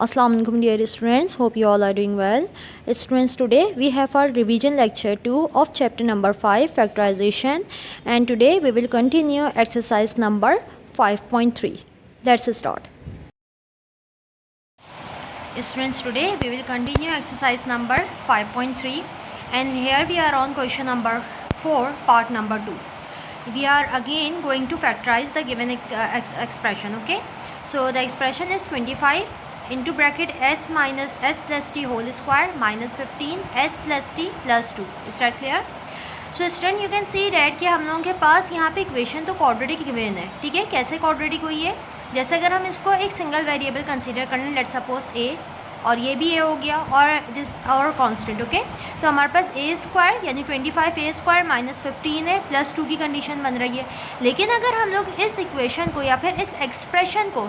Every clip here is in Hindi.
Assalamu alaikum dear students, hope you all are doing well. Students, today we have our revision lecture 2 of chapter number 5 factorization, and today we will continue exercise number 5.3. Let's start. Students, today we will continue exercise number 5.3, and here we are on question number 4 part number 2. We are again going to factorize the given expression. Okay, so the expression is 25 into bracket s minus s plus t whole square minus 15 s plus t plus 2. Is that clear? So student you can see that कि हम लोगों के पास यहाँ पे इक्वेशन तो क्वाड्रेटिक गिवन है. ठीक है, कैसे क्वाड्रेटिक हुई है? जैसे अगर हम इसको एक सिंगल वेरिएबल कंसीडर करें, लेट सपोज ए, और ये भी ए हो गया और दिस और कांस्टेंट. ओके, तो हमारे पास ए स्क्वायर यानी 25 ए स्क्वायर माइनस 15 है प्लस 2 की कंडीशन बन रही है. लेकिन अगर हम लोग इस इक्वेशन को या फिर इस एक्सप्रेशन को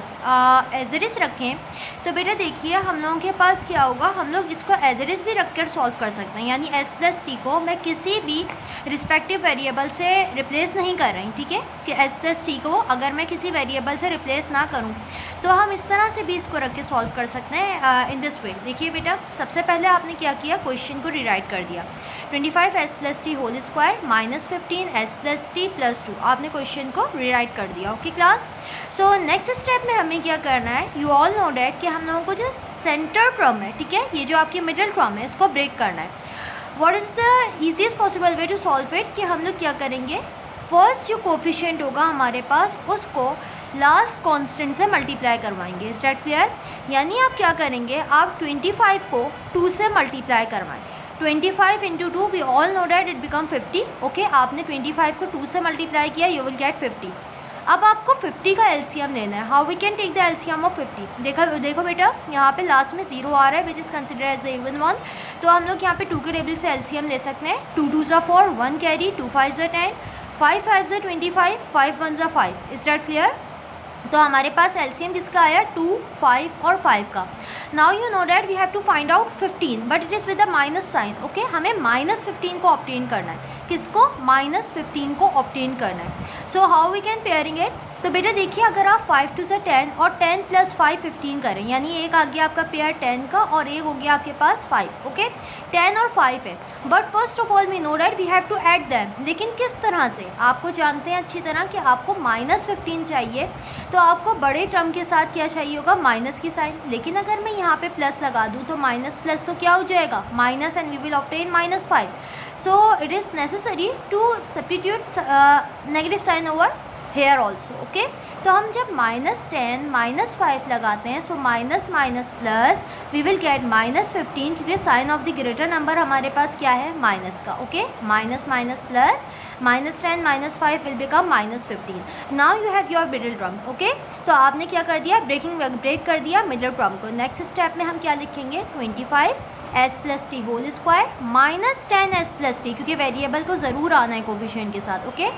एज इट इज़ रखें तो बेटा देखिए हम लोगों के पास क्या होगा, हम लोग इसको एज इट इज़ भी रख कर सॉल्व कर सकते हैं. यानी एस प्लस टी को मैं किसी भी रिस्पेक्टिव वेरिएबल से रिप्लेस नहीं कर रही. ठीक है, कि एस प्लस टी को अगर मैं किसी वेरिएबल से रिप्लेस ना करूँ तो हम इस तरह से भी इसको रख के सॉल्व कर सकते हैं इन दिस वे. देखिए बेटा, सबसे पहले आपने क्या किया, क्वेश्चन को रीराइट कर दिया. 25 S plus T whole square minus 15 S plus T plus 2, आपने क्वेश्चन को रीराइट कर दिया. Okay class, so next step में हमें क्या करना है, यू ऑल नो डैट कि हम लोगों को जो सेंटर टर्म है, ठीक है, ये जो आपकी मिडिल टर्म है, इसको ब्रेक करना है. What is the easiest possible way to solve it, कि हम लोग क्या करेंगे, फर्स्ट जो कोफिशिएंट होगा हमारे पास उसको लास्ट कांस्टेंट से मल्टीप्लाई करवाएंगे. Is that clear? यानी आप क्या करेंगे, आप 25 को 2 से मल्टीप्लाई करवाएं. 25 into 2 we all know that it become 50. Okay, आपने 25 को 2 से मल्टीप्लाई किया, यू विल गेट 50. अब आपको 50 का एलसीएम लेना है. How we can take the LCM of 50? देखो बेटा, यहाँ पे लास्ट में 0 आ रहा है which is consider as the even one. तो हम लोग यहाँ पे 2 के टेबल से एलसीएम ले सकते हैं. 2 2 ज़ा 4, 1 कैरी, 2 5 ज़ा 10, 5 5 ज़ा 25, 5 1 ज़ा 5. Is that clear? तो हमारे पास एलसीएम किसका आया, 2, 5 और 5 का. Now you know that we have to find out 15, but it is with the minus sign. Okay, हमें माइनस 15 को ऑब्टेन करना है. किसको? माइनस 15 को ऑब्टेन करना है. So how we can pairing it? तो बेटा देखिए, अगर आप 5 2 से 10 और 10 प्लस 5 15 करें, यानी एक आ गया आपका पेयर 10 का और एक हो गया आपके पास 5. ओके, 10 और 5 है, but first of all we know that we have to add them. लेकिन किस तरह से, आपको जानते हैं अच्छी तरह कि आपको माइनस 15 चाहिए तो आपको बड़े टर्म के साथ क्या चाहिए होगा, माइनस की साइन. लेकिन अगर मैं यहाँ पे प्लस लगा दूँ तो माइनस प्लस तो क्या हो जाएगा, minus, and we will obtain minus 5. So it is necessary to substitute negative sign over here also. Okay, तो हम जब -10 -5 लगाते हैं, so minus minus plus we will get -15, क्योंकि sign of the greater number हमारे पास क्या है, माइनस का. Okay, minus minus plus -10 -5 will become -15. Now you have your middle term. Okay, तो आपने क्या कर दिया, ब्रेक कर दिया मिडिल टर्म को. नेक्स्ट स्टेप में हम क्या लिखेंगे, 25 S plus T whole square minus 10 S plus T, क्योंकि वेरिएबल को ज़रूर आना है कोफिशिएंट के साथ. Okay,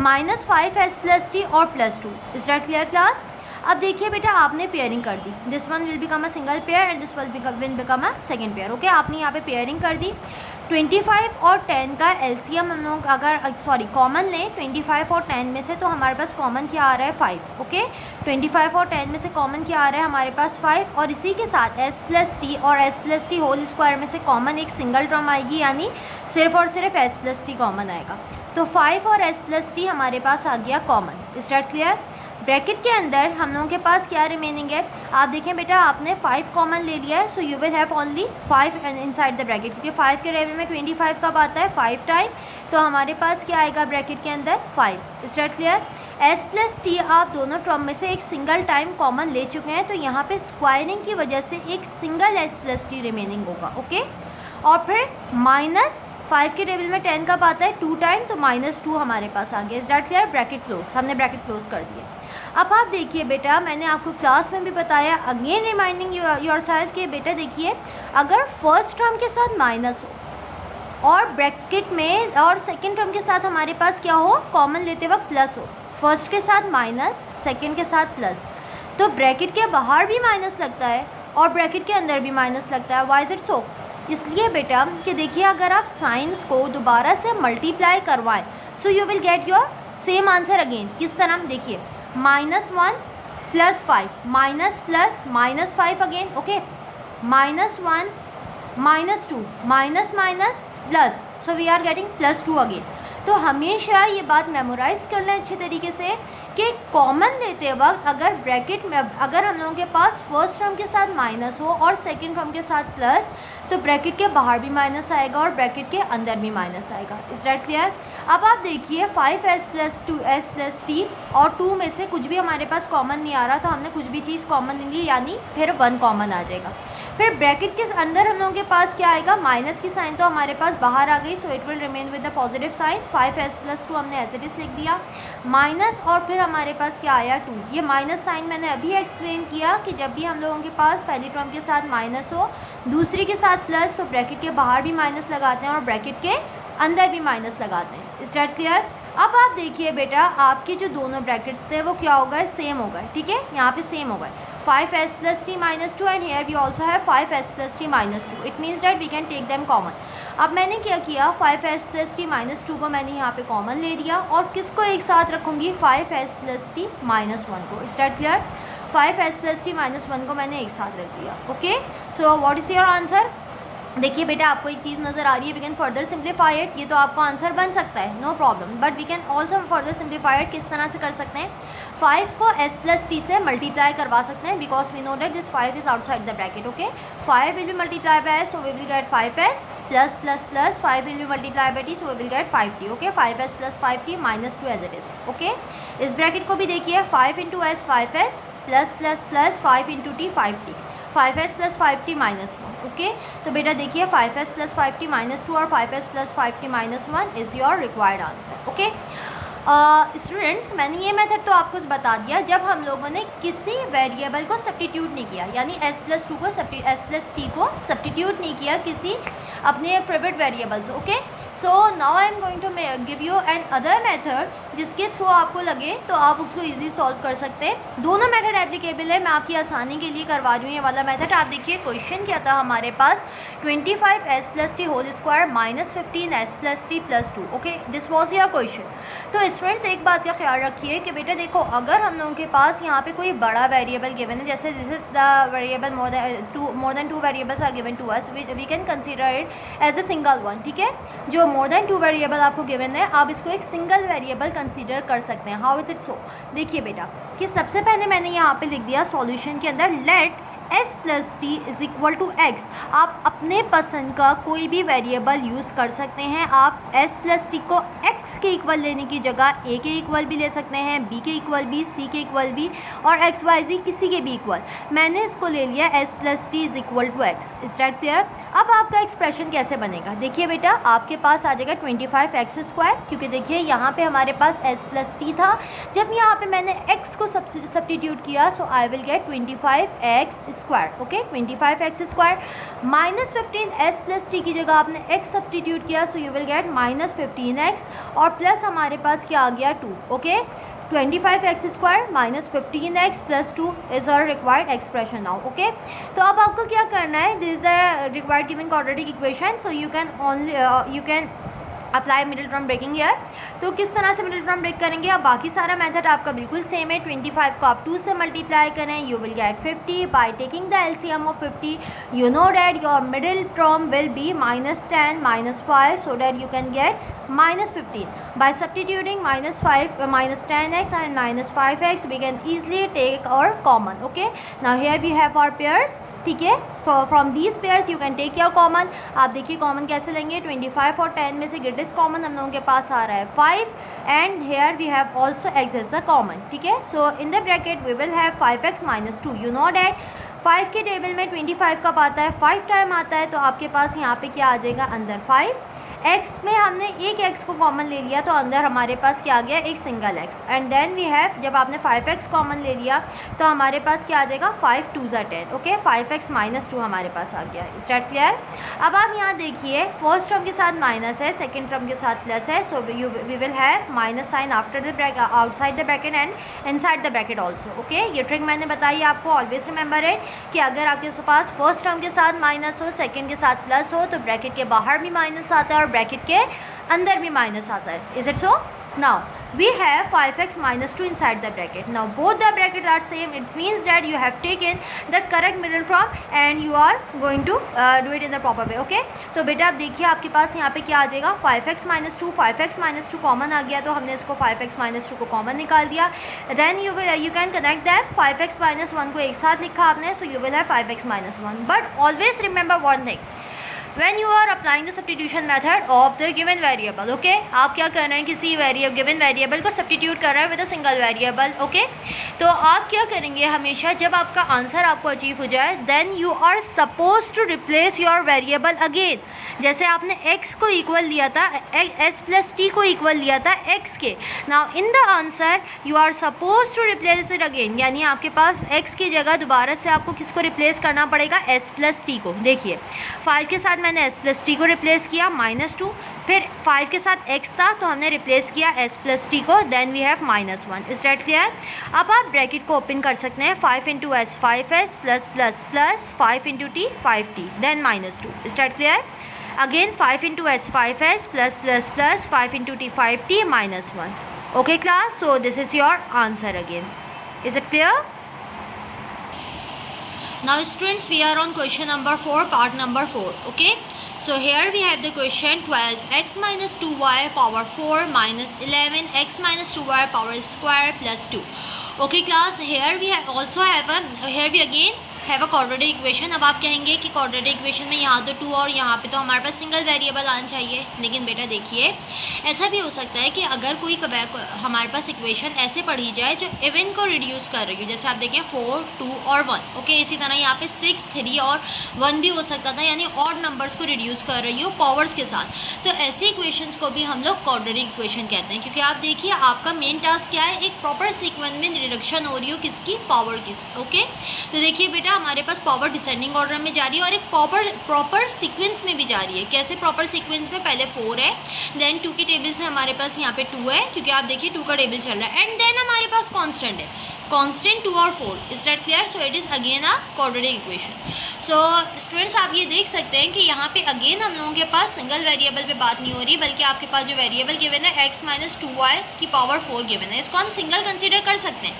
minus 5 S plus T और plus 2. Is that clear class? अब देखिए बेटा, आपने पेयरिंग कर दी. This one will become a single pair and this will become a second pair. Okay, आपने यहाँ पे पेयरिंग कर दी. 25 और 10 का एलसीएम हम लोग अगर कॉमन लें 25 और 10 में से, तो हमारे पास कॉमन क्या आ रहा है, 5. ओके, 25 और 10 में से कॉमन क्या आ रहा है हमारे पास, 5. और इसी के साथ एस प्लस टी और S plus T whole square में से कॉमन एक सिंगल टर्म आएगी, यानी सिर्फ और सिर्फ एस प्लस टी कॉमन आएगा. तो 5 और एस प्लस टी हमारे पास आ गया common. Is that clear? Bracket के अंदर हम लोगों के पास क्या रिमेनिंग है, आप देखें बेटा, आपने 5 कॉमन ले लिया है, सो you will have only 5 inside the bracket, क्योंकि 5 के टेबल में 25 कब आता है, 5 टाइम. तो हमारे पास क्या आएगा ब्रैकेट के अंदर, 5. Is that clear? S plus T आप दोनों टर्म में से एक सिंगल टाइम कॉमन ले चुके हैं, तो यहाँ पे स्क्वायरिंग की वजह से एक single S plus T remaining होगा. ओके, और फिर माइनस 5 के टेबल में 10 कब आता है, 2 टाइम, तो -2 हमारे पास आ गया. Is that clear? Bracket close, हमने ब्रैकेट क्लोज कर दिया. अब आप देखिए बेटा, मैंने आपको क्लास में भी बताया, अगेन रिमाइंडिंग योर सेल्फ कि बेटा देखिए, अगर फर्स्ट टर्म के साथ माइनस हो और ब्रैकेट में और सेकेंड टर्म के साथ हमारे पास क्या हो, कॉमन लेते वक्त प्लस हो, फर्स्ट के साथ माइनस, सेकेंड के साथ प्लस, तो ब्रैकेट के बाहर भी माइनस लगता है और ब्रैकेट के अंदर भी माइनस लगता है. Why is it so? इसलिए बेटा कि देखिए, अगर आप साइंस को दोबारा से मल्टीप्लाई करवाएं, so you will get your same answer again. किस तरह? देखिए, -1 +5 minus plus -5 again, okay, -1 -2 minus minus plus, so we are getting +2 again. तो हमेशा ये बात मेमोराइज कर लें अच्छे तरीके से कि कॉमन लेते वक्त अगर ब्रैकेट में अगर हम लोगों के पास फर्स्ट टर्म के साथ माइनस हो और सेकंड टर्म के साथ प्लस, तो ब्रैकेट के बाहर भी माइनस आएगा और ब्रैकेट के अंदर भी माइनस आएगा। Is that clear? अब आप देखिए 5s + 2s + t और 2 में से कुछ भी हमारे पास कॉमन नहीं आ रहा, तो हमने कुछ भी चीज़ कॉमन ले ली, यानी फिर 1 कॉमन आ जाएगा। फिर ब्रैकेट के अंदर हम लोगों के पास क्या आएगा, माइनस की साइन तो हमारे पास बाहर आ गई, so it will remain with the positive sign. 5s + 2 हमने एज इट इज लिख दिया, माइनस और फिर हमारे पास क्या आया 2। ये माइनस साइन मैंने अभी एक्सप्लेन किया कि जब भी हम लोगों के पास पहली टर्म के साथ माइनस हो, दूसरी के साथ प्लस, तो ब्रैकेट के बाहर भी माइनस लगाते हैं और ब्रैकेट के अंदर भी माइनस लगाते हैं। Is that clear? अब आप देखिए बेटा, आपके जो दोनों ब्रैकेट्स थे वो क्या हो गए, सेम हो गए, ठीक है, यहाँ पे सेम हो गए, 5s + t - 2 and here we also have 5s + t - 2। It means that we can take them common. अब मैंने क्या किया, 5s + t - 2 को मैंने यहाँ पे कॉमन ले लिया और किसको एक साथ रखूँगी, 5s + t - 1 को। Is that clear? 5s + t - 1 को मैंने एक साथ रख दिया। Okay, so what is your answer? देखिए बेटा, आपको एक चीज़ नज़र आ रही है, we can further simplify it. ये तो आपका आंसर बन सकता है, no problem, but we can also further simplify it. किस तरह से कर सकते हैं, 5 को s + t से मल्टीप्लाई करवा सकते हैं, because we know that this 5 is outside the bracket. Okay, 5 will be multiply by s, so we will get 5s plus plus plus 5 will be multiply by t, so we will get 5t। Okay, 5s + 5t - 2 as it is. Okay, इस ब्रैकेट को भी देखिए, 5 × s 5s plus plus plus 5 × t 5t, 5s + 5t - 1। Okay, तो बेटा देखिए 5s + 5t - 2 और 5s + 5t - 1 is your required answer. Okay students, मैंने ये मेथड तो आपको बता दिया जब हम लोगों ने किसी वेरिएबल को सब्स्टिट्यूट नहीं किया, यानी s + 2 को s + t को सब्स्टिट्यूट नहीं किया किसी अपने फेवरेट वेरिएबल से। Okay, so now I am going to give you another method जिसके थ्रू आपको लगे तो आप उसको इजीली सॉल्व कर सकते हैं। दोनों मेथड एप्लीकेबल है, मैं आपकी आसानी के लिए करवा रही हूँ ये वाला मेथड। आप देखिए क्वेश्चन क्या था हमारे पास, 25s + t whole square -15s + t + 2। Okay, this was your question. तो स्टूडेंट्स एक बात का ख्याल रखिए कि बेटा देखो, अगर हम लोगों के पास यहाँ पे कोई बड़ा वेरिएबल गिवन है, जैसे this is the variable more than 2 variables are given to us, we can consider it as a single one. ठीक है, जो मोर देन 2 वेरिएबल आपको गिवन है, आप इसको एक सिंगल वेरिएबल कंसीडर कर सकते हैं। How is it so? देखिए बेटा कि सबसे पहले मैंने यहाँ पे लिख दिया सॉल्यूशन के अंदर, लेट s + t = x। आप अपने पसंद का कोई भी वेरिएबल यूज़ कर सकते हैं। आप s + t को x के इक्वल लेने की जगह a के इक्वल भी ले सकते हैं, b के इक्वल भी, c के इक्वल भी और x y z किसी के भी इक्वल। मैंने इसको ले लिया s + t = x। Is that clear? अब आपका एक्सप्रेशन कैसे बनेगा, देखिए बेटा आपके पास आ जाएगा 25x², क्योंकि देखिए यहाँ पे हमारे पास s + t था, जब यहाँ पे मैंने x को सब्स्टिट्यूट किया, so I will get 25x²। Okay, 25x² -15s + t की जगह आपने x सब्स्टिट्यूट किया, सो यू विल गेट -15x और प्लस हमारे पास क्या आ गया 2। Okay, 25x² -15x + 2 is our required expression now. Okay, तो अब आपको क्या करना है, this is the required given quadratic equation, so you can apply middle term breaking here. तो किस तरह से मिडिल टर्म ब्रेक करेंगे, अब बाकी सारा मेथड आपका बिल्कुल सेम है। 25 को आप 2 से मल्टीप्लाई करें, you will gate 50 by taking the LCM of 50। You know that your middle term will be -10 -5, so that you can get -15 by substituting -5 -10x and -5x we can easily take our common. Okay, now here we have our pairs. ठीक है, from these pairs you can take your common. आप देखिए कॉमन कैसे लेंगे, 25 और 10 में से ग्रेटेस्ट कॉमन हम लोगों के पास आ रहा है 5 and here we have also x as the common. ठीक है, so in the bracket we will have 5x - 2। You know that 5 के टेबल में 25 कब आता है, 5 टाइम आता है, तो आपके पास यहाँ पे क्या आ जाएगा अंदर 5। x में हमने एक x को कॉमन ले लिया, तो अंदर हमारे पास क्या आ गया, एक single x। And then we have, जब आपने 5x कॉमन ले लिया तो हमारे पास क्या आ जाएगा 5 2 = 10। ओके, 5x - 2 हमारे पास आ गया। Is that clear? अब आप यहाँ देखिए फर्स्ट टर्म के साथ माइनस है, सेकेंड टर्म के साथ प्लस है, so we will have minus sign after the bracket, outside the bracket and inside the bracket also. Okay, ये ट्रिक मैंने बताई आपको, ऑलवेज रिमेंबर इट कि अगर आपके पास फर्स्ट टर्म के साथ माइनस हो, सेकेंड के साथ प्लस हो, तो ब्रैकेट के बाहर भी माइनस आता है और ब्रैकेट के अंदर भी माइनस आता है। Is it so? Now we have 5x minus 2 inside the bracket. Now both the brackets are same. It means that you have taken the correct middle term and you are going to do it in the proper way. Okay, तो बेटा आप देखिए आपके पास यहाँ पे क्या आ जाएगा 5x minus 2. 5x minus 2 common आ गया तो हमने इसको 5x minus 2 को कॉमन निकाल दिया. Then you can connect them. 5x minus 1 को एक साथ लिखा आपने, so you will have 5x minus 1. But always remember one thing. When you are applying the substitution method of the given variable, okay, आप क्या कर रहे हैं, किसी गिवन वेरिएबल को सब्सटीट्यूट कर रहे हैं with a single variable. Okay, तो आप क्या करेंगे, हमेशा जब आपका आंसर आपको अचीव हो जाए then you are suppose to replace your variable again. जैसे आपने x को इक्वल लिया था, s प्लस टी को इक्वल लिया था x के. Now in the answer you are suppose to replace it again, यानी आपके पास x की जगह दोबारा से आपको किसको रिप्लेस करना पड़ेगा, s प्लस टी को. देखिए 5 के साथ मैंने s प्लस टी को रिप्लेस किया -2, फिर 5 के साथ x था तो हमने रिप्लेस किया s प्लस टी को, then we have -1. Is that clear? अब आप ब्रैकेट को ओपन कर सकते हैं. 5 into S 5s plus plus plus 5 into T 5t then -2. Is that clear? Again 5 into S 5s plus plus plus 5 into T 5t -1. Okay class, so this is your answer again. Is it clear? Now students, we are on question number 4, part number 4. Okay, so here we have the question 12x minus 2y power 4 minus 11x minus 2y power square plus 2. Okay class, here we also have a quadratic equation. अब आप कहेंगे कि quadratic equation में यहाँ तो 2 और यहाँ पे तो हमारे पास सिंगल वेरिएबल आना चाहिए. लेकिन बेटा देखिए ऐसा भी हो सकता है कि अगर कोई हमारे पास इक्वेशन ऐसे पढ़ी जाए जो इवन को रिड्यूस कर रही हो, जैसे आप देखें 4, 2 और 1. ओके, इसी तरह यहाँ पे 6, 3 और 1 भी हो सकता था, यानी ऑड नंबर्स को रिड्यूस कर रही हो पावर्स के साथ. तो ऐसे इक्वेशंस को भी हम लोग quadratic इक्वेशन कहते हैं, क्योंकि आप देखिए आपका मेन टास्क क्या है, एक प्रॉपर सीक्वेंस में रिडक्शन हो रही हो किसकी, पावर की. ओके, तो देखिए बेटा हमारे पास पावर डिसेंडिंग ऑर्डर में जा रही है और एक प्रॉपर सीक्वेंस में भी जा रही है. कैसे प्रॉपर सीक्वेंस में? पहले 4 है, देन 2 की टेबल से हमारे पास यहाँ पे 2 है, क्योंकि आप देखिए 2 का टेबल चल रहा है, एंड देन हमारे पास कांस्टेंट है, कांस्टेंट 2 और 4. Is that clear? So it is again a quadratic equation. So students आप ये देख सकते हैं कि यहाँ पे अगेन हम लोगों के पास सिंगल वेरिएबल पे बात नहीं हो रही, बल्कि आपके पास जो वेरिएबल गिवन है x माइनस 2y की पावर 4 गिवन है, इसको हम सिंगल कंसीडर कर सकते हैं.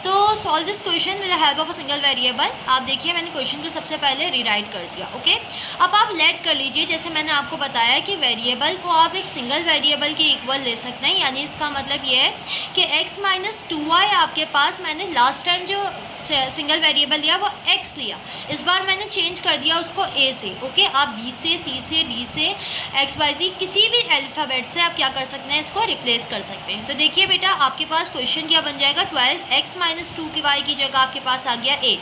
तो solve this question with the help of a single variable. आप देखिए मैंने क्वेश्चन को सबसे पहले रीराइट कर दिया. ओके, अब आप लेट कर लीजिए, जैसे मैंने आपको बताया कि वेरिएबल को आप एक सिंगल वेरिएबल के इक्वल ले सकते हैं, यानी इसका मतलब ये है कि x माइनस 2y आपके पास, मैंने लास्ट टाइम जो सिंगल वेरिएबल लिया वो x लिया, इस बार मैंने चेंज कर दिया उसको a से. ओके, आप b से, c से, d से, x y z किसी भी अल्फ़ाबेट से आप क्या कर सकते हैं, इसको रिप्लेस कर सकते हैं. तो देखिए बेटा आपके पास क्वेश्चन क्या बन जाएगा, 12x माइनस 2 की y की जगह आपके पास आ गया a,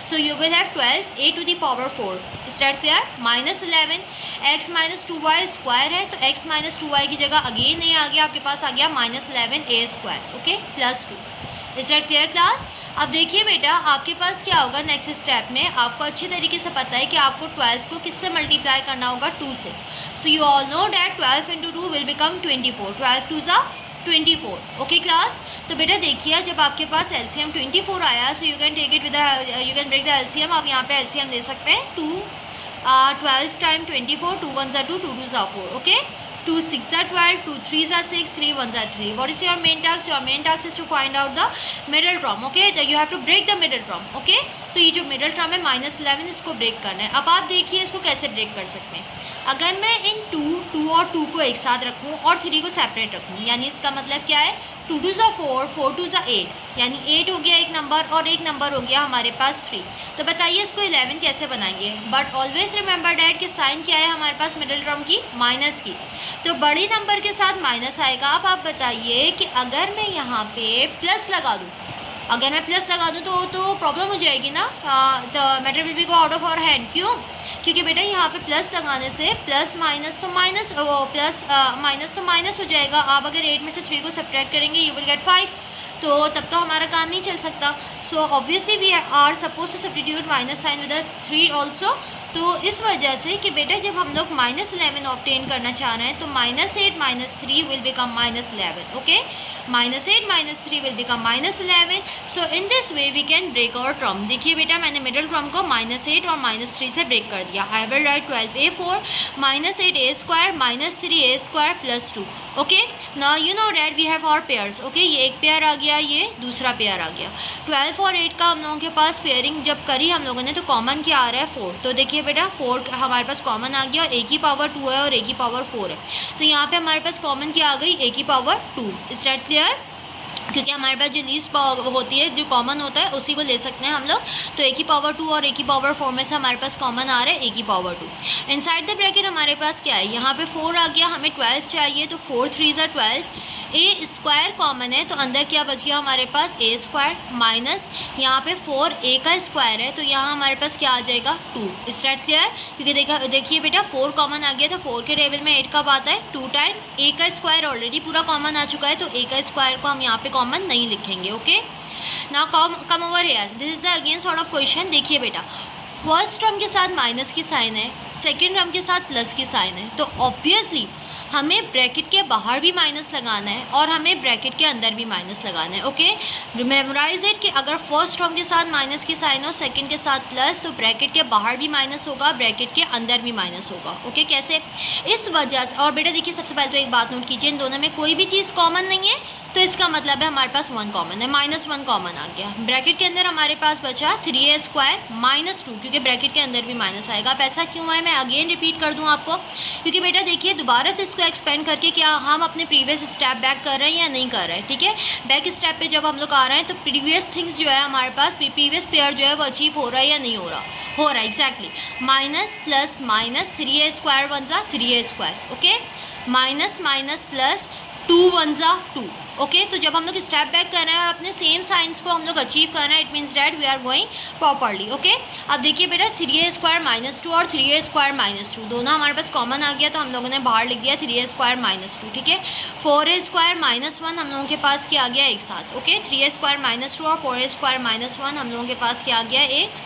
so you will have 12a to the power 4. Is that clear? Minus 11x minus 2y square है, तो x माइनस 2y की जगह अगेन a आ गया, आपके पास आ गया minus 11a square. Okay, plus 2. Is that clear class? अब देखिए बेटा आपके पास क्या होगा नेक्स्ट स्टेप में, आपको अच्छी तरीके से पता है कि आपको 12 को किससे मल्टीप्लाई करना होगा, 2 से. So you all know that 12 into 2 will become 24. 12 2 ज़ा 24. ओके क्लास, तो बेटा देखिए जब आपके पास एलसीएम 24 आया, so you can take it with you can break the LCM. आप यहाँ पे एलसीएम दे सकते हैं. 12 टाइम 24, 2 1 ज़ा 2, 2 2 ज़ा 4. Okay, 2 6 are 12, 2 3 are 6, 3 1 are 3. What is your main task? Your main task is to find out the middle term. Okay, you have to break the middle term. Okay, तो ये जो middle term है -11, इसको ब्रेक करना है. अब आप देखिए इसको कैसे ब्रेक कर सकते हैं. अगर मैं इन 2 और 2 को एक साथ रखूँ और 3 को सेपरेट रखूँ, यानी इसका मतलब क्या है, 2 2 ज़ा 4, 4 2 ज़ा 8, यानी 8 हो गया एक नंबर और एक नंबर हो गया हमारे पास 3. तो बताइए इसको 11 कैसे बनाएंगे. बट ऑलवेज रिमेंबर डैट कि साइन क्या है हमारे पास मिडिल टर्म की, माइनस की, तो बड़ी नंबर के साथ माइनस आएगा. अब आप बताइए कि अगर मैं यहाँ पे प्लस लगा दूँ, अगर मैं प्लस लगा दूँ तो प्रॉब्लम हो जाएगी ना, the matter will be go out of our hand. क्यों? क्योंकि बेटा यहाँ पे प्लस लगाने से प्लस माइनस तो माइनस, प्लस माइनस तो माइनस हो जाएगा. आप अगर 8 में से 3 को सब्ट्रैक्ट करेंगे यू विल गेट 5, तो तब तो हमारा काम नहीं चल सकता. So obviously we are suppose to substitute minus sign with 3 also. तो इस वजह से कि बेटा जब हम लोग -11 ऑब्टेन करना चाह रहे हैं तो -8 - 3 विल बिकम -11. ओके, -8 - 3 will become -11. So in this way we can break our term. देखिए बेटा मैंने मिडिल टर्म को -8 और -3 से ब्रेक कर दिया. I will write 12a4 -8a² -3a² + 2. Okay now you know that we have our pairs. Okay ये एक पेयर आ गया, ये दूसरा पेयर आ गया. 12 और 8 का हम लोगों के पास पेयरिंग जब करी हम लोगों ने तो कॉमन क्या आ रहा है 4. तो देखिए बेटा 4 हमारे पास कॉमन आ गया और a की पावर 2 है और a की पावर 4 है. तो यहाँ पे हमारे पास कॉमन क्या आ गई a की पावर 2. Is that clear? क्योंकि हमारे पास जो लीस्ट होती है जो कॉमन होता है उसी को ले सकते हैं हम लोग. तो a की पावर 2 और a की पावर 4 में से हमारे पास कॉमन आ रहा है a की पावर 2. इनसाइड द ब्रैकेट हमारे पास क्या है, यहाँ पे 4 आ गया, हमें 12 चाहिए तो 4 3 12. a स्क्वायर कॉमन है तो अंदर क्या बच गया हमारे पास a स्क्वायर माइनस यहाँ पे 4 a का स्क्वायर है तो यहाँ हमारे पास क्या आ जाएगा 2. Is that clear? क्योंकि देखिए बेटा 4 कॉमन आ गया तो 4 के टेबल में 8 कब आता है 2 टाइम. a का स्क्वायर ऑलरेडी पूरा कॉमन आ चुका है तो a का स्क्वायर को हम यहाँ पे कॉमन नहीं लिखेंगे. Okay now come over here. This is the again sort of question. देखिए बेटा फर्स्ट टर्म के साथ माइनस की साइन है, सेकेंड टर्म के साथ प्लस की साइन है, तो ऑब्वियसली हमें ब्रैकेट के बाहर भी माइनस लगाना है और हमें ब्रैकेट के अंदर भी माइनस लगाना है. ओके मेमोराइज इट कि अगर फर्स्ट टर्म के साथ माइनस की साइन हो, सेकंड के साथ प्लस, तो ब्रैकेट के बाहर भी माइनस होगा, ब्रैकेट के अंदर भी माइनस होगा. ओके कैसे? इस वजह से. और बेटा देखिए सबसे पहले तो एक बात नोट कीजिए, इन दोनों में कोई भी चीज़ कॉमन नहीं है तो इसका मतलब है हमारे पास 1 कॉमन है, -1 कॉमन आ गया. ब्रैकेट के अंदर हमारे पास बचा 3a स्क्वायर -2 क्योंकि ब्रैकेट के अंदर भी माइनस आएगा. अब ऐसा क्यों है मैं अगेन रिपीट कर दूं आपको, क्योंकि बेटा देखिए दोबारा से इसको एक्सपेंड करके क्या हम अपने प्रीवियस स्टेप बैक कर रहे हैं या नहीं कर रहे हैं. ठीक है बैक स्टेप पे जब हम लोग आ रहे हैं तो प्रीवियस थिंग्स जो है हमारे पास प्रीवियस पेयर जो है वो अचीव हो रहा है या नहीं हो रहा. हो रहा है exactly. Minus plus minus 3a square 1 जा 3a square. Okay minus minus plus 2 1 जा 2. ओके तो जब हम लोग स्टेप बैक कर रहे हैं और अपने सेम साइंस को हम लोग अचीव कर रहे हैं, it means that we are going properly. Okay अब देखिए बेटा 3a स्क्वायर -2 और 3a स्क्वायर -2 दोनों हमारे पास कॉमन आ गया तो हम लोगों ने बाहर लिख दिया 3a स्क्वायर -2. ठीक है 4a स्क्वायर -1 हम लोगों के पास क्या आ गया एक साथ. ओके 3a स्क्वायर -2 और 4a स्क्वायर -1 हम लोगों के पास क्या आ गया एक,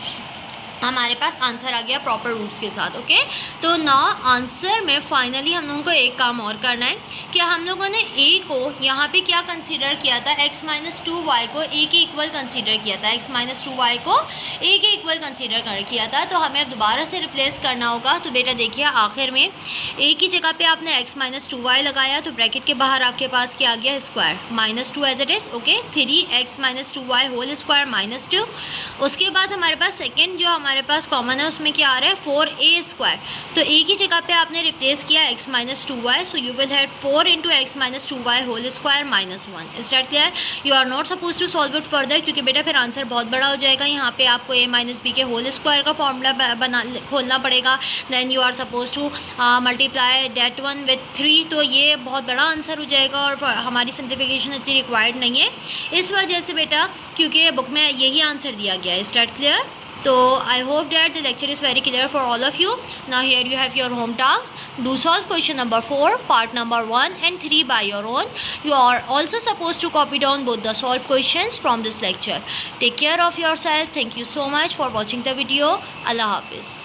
हमारे पास आंसर आ गया प्रॉपर रूट्स के साथ. ओके तो नाउ आंसर में फाइनली हम लोगों को एक काम और करना है कि हम लोगों ने a को यहाँ पे क्या कंसीडर किया था, x - 2y को a के इक्वल कंसीडर किया था. x - 2y को a के इक्वल कंसीडर किया था तो हमें अब दोबारा से रिप्लेस करना होगा. तो बेटा देखिए आखिर में a की जगह पे आपने x - 2y लगाया तो ब्रैकेट के बाहर आपके पास क्या आ गया square -2 as it is. Okay 3x - 2y whole square -2. उसके बाद हमारे पास सेकेंड जो हमारे पास कॉमन है उसमें क्या आ रहा है 4a स्क्वायर. तो a की जगह पे आपने रिप्लेस किया x - 2y so you will have 4 × x - 2y whole square -1. Is that clear? You are not suppose to solve it further क्योंकि बेटा फिर आंसर बहुत बड़ा हो जाएगा. यहाँ पे आपको a - b के होल स्क्वायर का फॉर्मूला खोलना पड़ेगा. Then you are suppose to multiply that 1 with 3. तो ये बहुत बड़ा आंसर हो जाएगा और हमारी सिंप्लीफिकेशन इतनी रिक्वायर्ड नहीं है इस वजह से बेटा, क्योंकि बुक में यही आंसर दिया गया है. Is that clear? So I hope that the lecture is very clear for all of you. Now here you have your home task. Do solve question number 4, part number 1 and 3 by your own. You are also supposed to copy down both the solved questions from this lecture. Take care of yourself. Thank you so much for watching the video. Allah Hafiz.